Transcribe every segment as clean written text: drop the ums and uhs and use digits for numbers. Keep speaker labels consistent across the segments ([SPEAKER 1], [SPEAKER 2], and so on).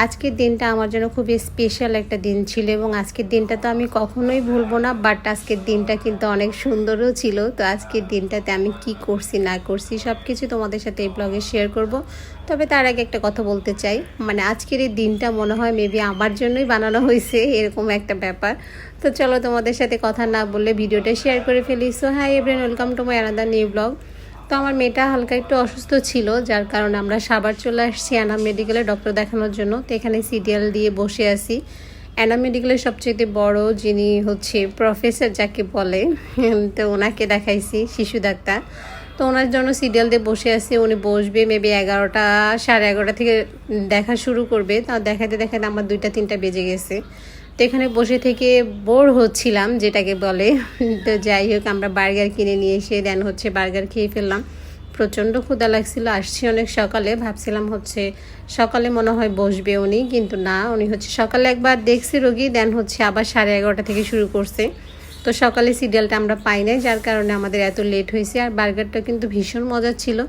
[SPEAKER 1] আজকের দিনটা আমার জন্য খুবই স্পেশাল একটা দিন ছিল এবং আজকের দিনটা তো আমি কখনোই ভুলবো না। বাট আজকের দিনটা কিন্তু অনেক সুন্দরও ছিল। তো আজকের দিনটাতে আমি কি করছি না করছি সব কিছু তোমাদের সাথে এই ব্লগে শেয়ার করব। তবে তার আগে একটা কথা বলতে চাই, মানে আজকের এই দিনটা মনে হয় মেবি আমার জন্যই বানানো হয়েছে, এরকম একটা ব্যাপার। তো চলো তোমাদের সাথে কথা না বললে ভিডিওটা শেয়ার করে ফেলি। So hi everyone, welcome to my another new blog. তো আমার মেয়েটা হালকা একটু অসুস্থ ছিল, যার কারণে আমরা সাভার চলে আসছি অ্যানাম মেডিকেলে ডক্টর দেখানোর জন্য। তো এখানে সিরিয়াল দিয়ে বসে আছি। অ্যানাম মেডিকেলের সবচেয়ে বড় যিনি হচ্ছে প্রফেসর যাকে বলে, তো ওনাকে দেখাইছি, শিশু ডাক্তার। তো ওনার জন্য সিরিয়াল দিয়ে বসে আছি। উনি বসবে মেবি 11টা সাড়ে 11টা থেকে দেখা শুরু করবে। তা দেখাতে দেখাতে আমার 2টা-3টা বেজে গেছে। তো এখানে বসে থেকে বোর হচ্ছিলাম যেটাকে বলে। তো যাই হোক, আমরা বার্গার কিনে নিয়ে এসে দেন হচ্ছে বার্গার খেয়ে ফেললাম। প্রচণ্ড ক্ষুধা লাগছিল, আসছি অনেক সকালে, ভাবছিলাম হচ্ছে সকালে মনে হয় বসবে উনি, কিন্তু না, উনি হচ্ছে সকালে একবার দেখছি রোগী, দেন হচ্ছে আবার সাড়ে 11টা থেকে শুরু করছে। তো সকালে সিরিয়ালটা আমরা পাই নাই, যার কারণে আমাদের এত লেট হয়েছে। আর বার্গারটা কিন্তু ভীষণ মজার ছিল।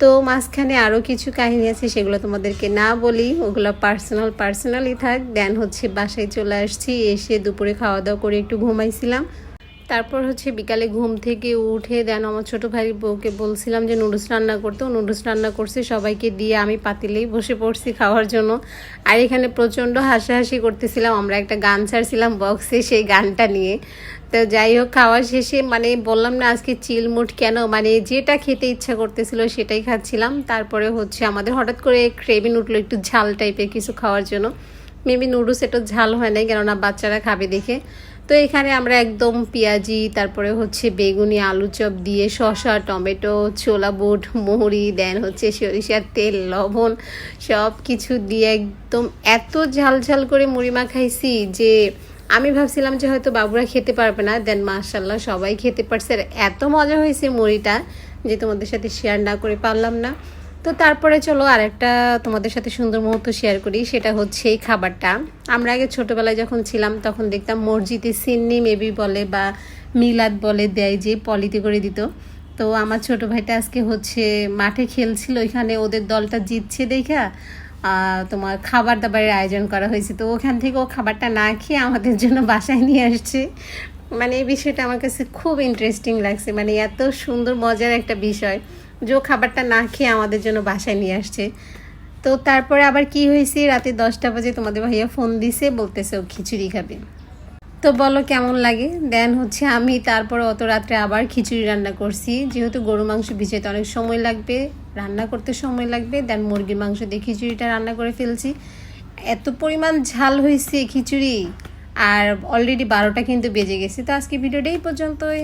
[SPEAKER 1] তো মাঝখানে আরও কিছু কাহিনী আছে, সেগুলো তোমাদেরকে না বলি, ওগুলো পার্সোনালি থাক। দেন হচ্ছে বাসায় চলে আসছি, এসে দুপুরে খাওয়া দাওয়া করে একটু ঘুমাইছিলাম। তারপর হচ্ছে বিকালে ঘুম থেকে উঠে দেন আমার ছোটো ভাই বউকে বলছিলাম যে নুডলস রান্না করতে, ও নুডলস রান্না করছে, সবাইকে দিয়ে আমি পাতিলেই বসে পড়ছি খাওয়ার জন্য। আর এখানে প্রচণ্ড হাসাহাসি করতেছিলাম, আমরা একটা গান ছাড়ছিলাম বক্সে, সেই গানটা নিয়ে। তো যাই হোক, খাওয়া শেষে মানে বললাম না আজকে চিল মুড কেন, মানে যেটা খেতে ইচ্ছা করতেছিল সেটাই খাচ্ছিলাম। তারপরে হচ্ছে আমাদের হঠাৎ করে ক্রেভিং উঠলো একটু ঝাল টাইপের কিছু খাওয়ার জন্য। মেবি নুডলস একটু ঝাল হয় নাই, কেননা বাচ্চারা খাবে দেখে। তো এখানে আমরা একদম পেঁয়াজি, তারপরে হচ্ছে বেগুনি, আলু চপ দিয়ে শসা, টমেটো, ছোলা বুট, মুহুরি, দেন হচ্ছে সরিষার তেল, লবণ সব কিছু দিয়ে একদম এত ঝাল ঝাল করে মুড়ি মাখাইছি যে আমি ভাবছিলাম যে হয়তো বাবুরা খেতে পারবে না। দেন মাশাল্লাহ সবাই খেতে পারছে। আর এত মজা হয়েছে মুড়িটা যে তোমাদের সাথে শেয়ার না করে পারলাম না। তো তারপরে চলো আরেকটা তোমাদের সাথে সুন্দর মুহূর্ত শেয়ার করি, সেটা হচ্ছে এই খাবারটা। আমরা আগে ছোটোবেলায় যখন ছিলাম তখন দেখতাম মসজিদে সিন্নি মেবি বলে বা মিলাদ বলে দেয়, যে পলিতে করে দিত। তো আমার ছোটো ভাইটা আজকে হচ্ছে মাঠে খেলছিল, ওইখানে ওদের দলটা জিতছে দেখা তোমার খাবার দাবারের আয়োজন করা হয়েছে। তো ওখান থেকে ও খাবারটা না খেয়ে আমাদের জন্য বাসায় নিয়ে আসছে। মানে এই বিষয়টা আমার কাছে খুব ইন্টারেস্টিং লাগছে, মানে এত সুন্দর মজার একটা বিষয় যে ও খাবারটা না খেয়ে আমাদের জন্য বাসায় নিয়ে আসছে। তো তারপরে আবার কি হয়েছে, রাতে 10টা বাজে তোমাদের ভাইয়া ফোন দিছে, বলতেছে ও খিচুড়ি খাবে। তো বলো কেমন লাগে। দেন হচ্ছে আমি তারপরে অত রাত্রে আবার খিচুড়ি রান্না করছি, যেহেতু গরু মাংস ভিজাতে অনেক সময় লাগবে, রান্না করতে সময় লাগবে। দেন মুরগির মাংস দিয়ে খিচুড়িটা রান্না করে ফেলছি। এত পরিমাণ ঝাল হয়েছে খিচুড়ি, আর অলরেডি 12টা কিন্তু বেজে গেছে। তো আজকে ভিডিওটা এই পর্যন্তই।